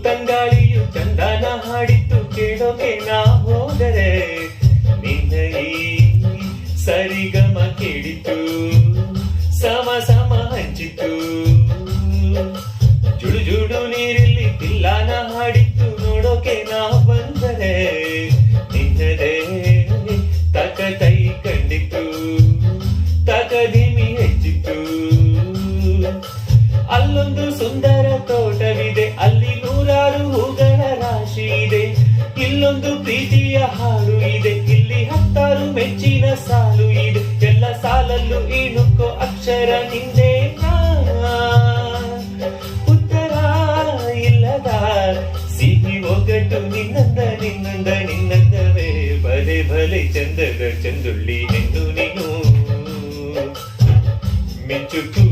ತಂಗಾಳಿಯು ಚಂದನ ಹಾಡಿತ್ತು ಕೇಳೋಕೆ ನಾ ಹೋದರೆ ನಿನ್ನ ಈ ಸರಿಗಮ ಕೇಳಿತು ಸಮ ಸಮ ಹಂಚಿತು ಜುಡು ಜುಡು ನೀರಿಲ್ಲಿ ತಿಲ್ಲಾನ ಹಾಡಿತ್ತು ನೋಡೋಕೆ ನಾ ಬಂದರೆ ನಿನ್ನದೇ ತಕತೈ ಕಂಡಿತು ತಕದಿಮಿ ಹೆಚ್ಚಿತು ಅಲ್ಲೊಂದು ಸುಂದರ ತೋಟವಿದೆ ಅಲ್ಲಿ ನೂರಾರು ಹೂಗಳ ರಾಶಿ ಇದೆ ಇಲ್ಲೊಂದು ಪ್ರೀತಿಯ ಹಾಡು ಇದೆ ಇಲ್ಲಿ 10 ಮೆಚ್ಚಿನ ಸಾಲು ಇದೆ ಎಲ್ಲ ಸಾಲಲ್ಲೂ ಇಣುಕೋ ಅಕ್ಷರ ನಿಂದೆ ಉತ್ತರ ಇಲ್ಲದ ಸಿಹಿ ಒಗಟು ನಿನ್ನಂದವೇ ಭಲೆ ಭಲೆ ಚಂದದ ಚಂದುಳ್ಳಿ ಹೆಣ್ಣು ನೀನು ಮಿಂಚುಕು